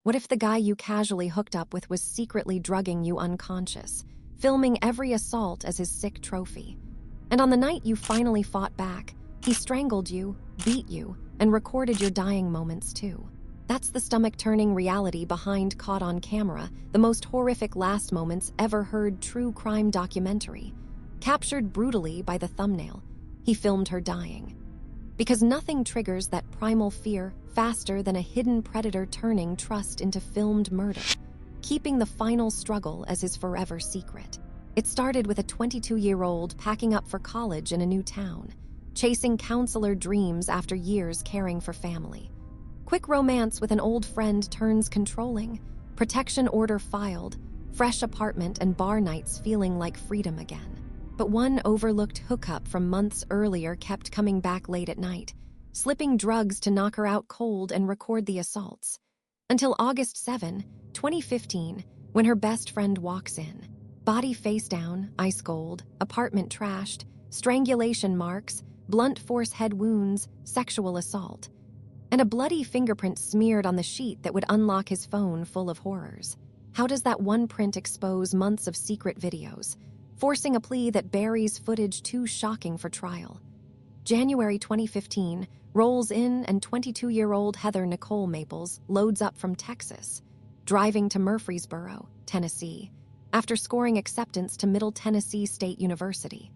What if the guy you casually hooked up with was secretly drugging you unconscious, filming every assault as his sick trophy? And on the night you finally fought back, he strangled you, beat you, and recorded your dying moments too. That's the stomach-turning reality behind Caught on Camera, the most horrific last moments ever heard true crime documentary. Captured brutally by the thumbnail, he filmed her dying. Because nothing triggers that primal fear faster than a hidden predator turning trust into filmed murder, keeping the final struggle as his forever secret. It started with a 22-year-old packing up for college in a new town, chasing counselor dreams after years caring for family. Quick romance with an old friend turns controlling, protection order filed, fresh apartment and bar nights feeling like freedom again. But one overlooked hookup from months earlier kept coming back late at night, slipping drugs to knock her out cold and record the assaults. Until August 7, 2015, when her best friend walks in. Body face down, ice cold, apartment trashed, strangulation marks, blunt force head wounds, sexual assault. And a bloody fingerprint smeared on the sheet that would unlock his phone full of horrors. How does that one print expose months of secret videos, forcing a plea that buries footage too shocking for trial? January 2015 rolls in and 22-year-old Heather Nicole Maples loads up from Texas, driving to Murfreesboro, Tennessee, after scoring acceptance to Middle Tennessee State University.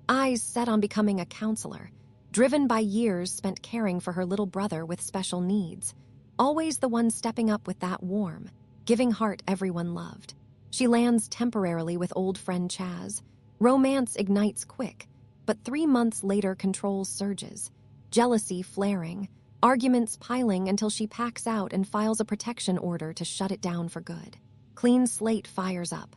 Eyes set on becoming a counselor, driven by years spent caring for her little brother with special needs, always the one stepping up with that warm, giving heart everyone loved. She lands temporarily with old friend Chaz. Romance ignites quick, but 3 months later control surges, jealousy flaring, arguments piling until she packs out and files a protection order to shut it down for good. Clean slate fires up.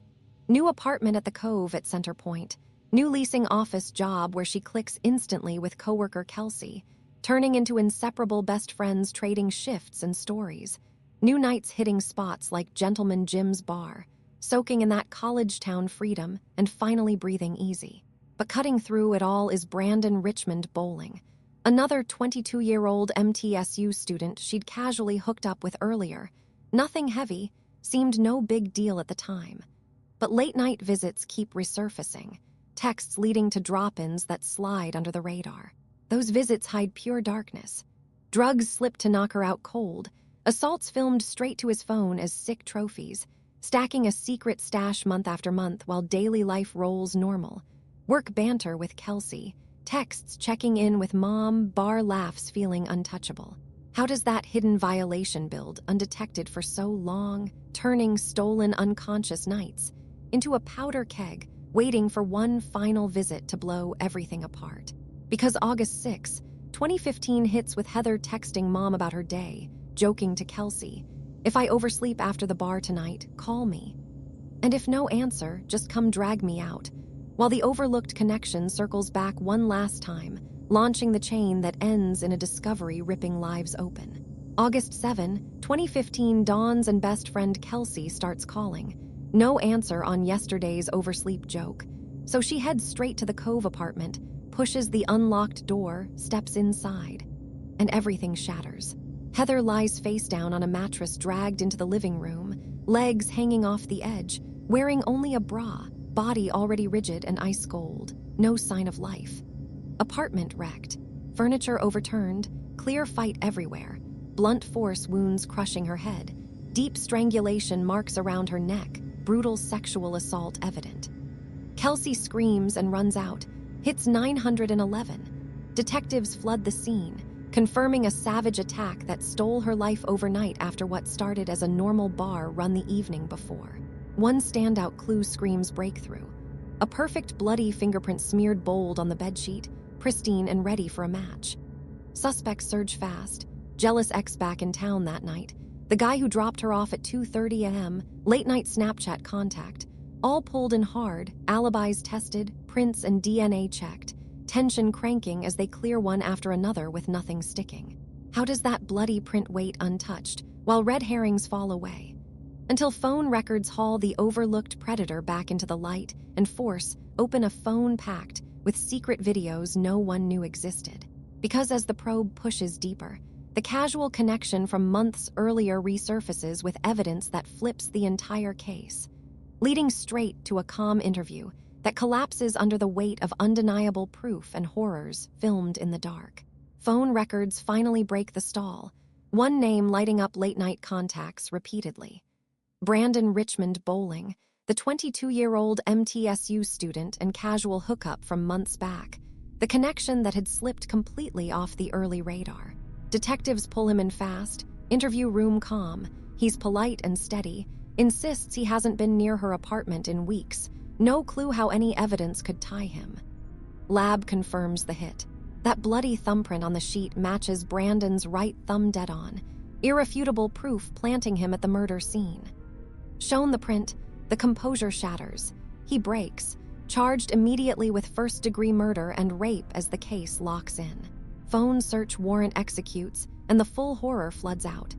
New apartment at the Cove at Center Point. New leasing office job where she clicks instantly with coworker Kelsey, turning into inseparable best friends trading shifts and stories. New nights hitting spots like Gentleman Jim's Bar, soaking in that college town freedom and finally breathing easy. But cutting through it all is Brandon Richmond Bowling, another 22-year-old MTSU student she'd casually hooked up with earlier. Nothing heavy, seemed no big deal at the time. But late-night visits keep resurfacing, texts leading to drop-ins that slide under the radar. Those visits hide pure darkness. Drugs slip to knock her out cold, assaults filmed straight to his phone as sick trophies, stacking a secret stash month after month while daily life rolls normal. Work banter with Kelsey, texts checking in with mom, bar laughs feeling untouchable. How does that hidden violation build undetected for so long, turning stolen unconscious nights into a powder keg, waiting for one final visit to blow everything apart? Because August 6, 2015 hits with Heather texting mom about her day, joking to Kelsey, "If I oversleep after the bar tonight, call me. And if no answer, just come drag me out," while the overlooked connection circles back one last time, launching the chain that ends in a discovery ripping lives open. August 7, 2015 dawns and best friend Kelsey starts calling. No answer on yesterday's oversleep joke, so she heads straight to the Cove apartment, pushes the unlocked door, steps inside, and everything shatters. Heather lies face down on a mattress dragged into the living room, legs hanging off the edge, wearing only a bra, body already rigid and ice cold, no sign of life. Apartment wrecked, furniture overturned, clear fight everywhere, blunt force wounds crushing her head, deep strangulation marks around her neck, brutal sexual assault evident. Kelsey screams and runs out, hits 911. Detectives flood the scene, confirming a savage attack that stole her life overnight after what started as a normal bar run the evening before. One standout clue screams breakthrough. A perfect bloody fingerprint smeared bold on the bedsheet, pristine and ready for a match. Suspects surge fast. Jealous ex back in town that night. The guy who dropped her off at 2:30 a.m., late-night Snapchat contact. All pulled in hard, alibis tested, prints and DNA checked. Tension cranking as they clear one after another with nothing sticking. How does that bloody print wait untouched, while red herrings fall away? Until phone records haul the overlooked predator back into the light and force open a phone packed with secret videos no one knew existed. Because as the probe pushes deeper, The casual connection from months earlier resurfaces with evidence that flips the entire case, leading straight to a calm interview that collapses under the weight of undeniable proof and horrors filmed in the dark. Phone records finally break the stall, one name lighting up late-night contacts repeatedly. Brandon Richmond Bowling, the 22-year-old MTSU student and casual hookup from months back, the connection that had slipped completely off the early radar. Detectives pull him in fast, interview room calm. He's polite and steady, insists he hasn't been near her apartment in weeks, no clue how any evidence could tie him. Lab confirms the hit. That bloody thumbprint on the sheet matches Brandon's right thumb dead on, irrefutable proof planting him at the murder scene. Shown the print, the composure shatters. He breaks, charged immediately with first-degree murder and rape as the case locks in. Phone search warrant executes, and the full horror floods out.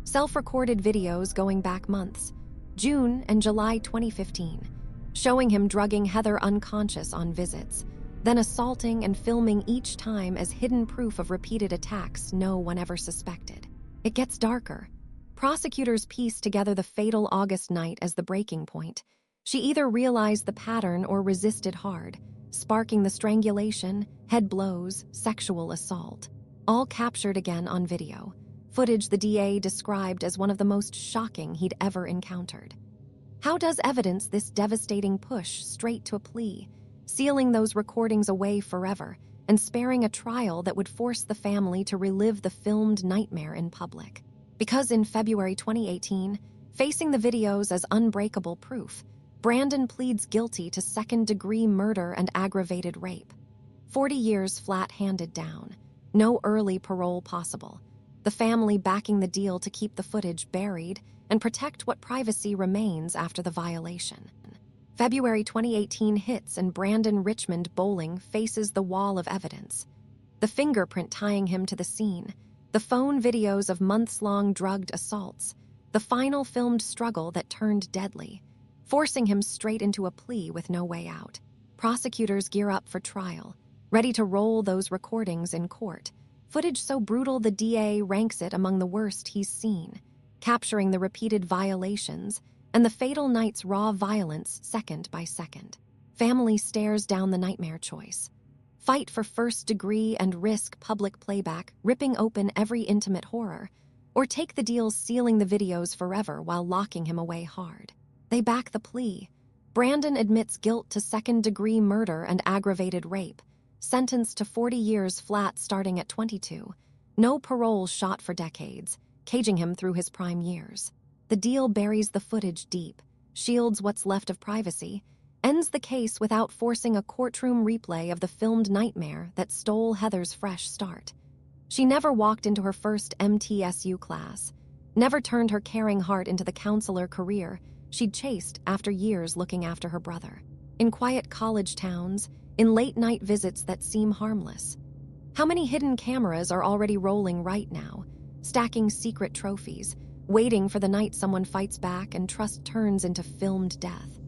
Self-recorded videos going back months, June and July 2015, showing him drugging Heather unconscious on visits, then assaulting and filming each time as hidden proof of repeated attacks no one ever suspected. It gets darker. Prosecutors piece together the fatal August night as the breaking point. She either realized the pattern or resisted hard, sparking the strangulation, head blows, sexual assault. All captured again on video. Footage the DA described as one of the most shocking he'd ever encountered. How does evidence this devastating push straight to a plea, sealing those recordings away forever and sparing a trial that would force the family to relive the filmed nightmare in public? Because in February 2018, facing the videos as unbreakable proof, Brandon pleads guilty to second-degree murder and aggravated rape. 40 years flat handed down. No early parole possible. The family backing the deal to keep the footage buried and protect what privacy remains after the violation. February 2018 hits and Brandon Richmond Bowling faces the wall of evidence. The fingerprint tying him to the scene, the phone videos of months-long drugged assaults, the final filmed struggle that turned deadly, forcing him straight into a plea with no way out. Prosecutors gear up for trial, ready to roll those recordings in court. Footage so brutal the DA ranks it among the worst he's seen, capturing the repeated violations and the fatal night's raw violence second by second. Family stares down the nightmare choice. Fight for first degree and risk public playback, ripping open every intimate horror, or take the deal sealing the videos forever while locking him away hard. They back the plea. Brandon admits guilt to second-degree murder and aggravated rape, sentenced to 40 years flat starting at 22. No parole shot for decades, caging him through his prime years. The deal buries the footage deep, shields what's left of privacy, ends the case without forcing a courtroom replay of the filmed nightmare that stole Heather's fresh start. She never walked into her first MTSU class, never turned her caring heart into the counselor career she'd chased after years looking after her brother. In quiet college towns, in late-night visits that seem harmless. How many hidden cameras are already rolling right now, stacking secret trophies, waiting for the night someone fights back and trust turns into filmed death?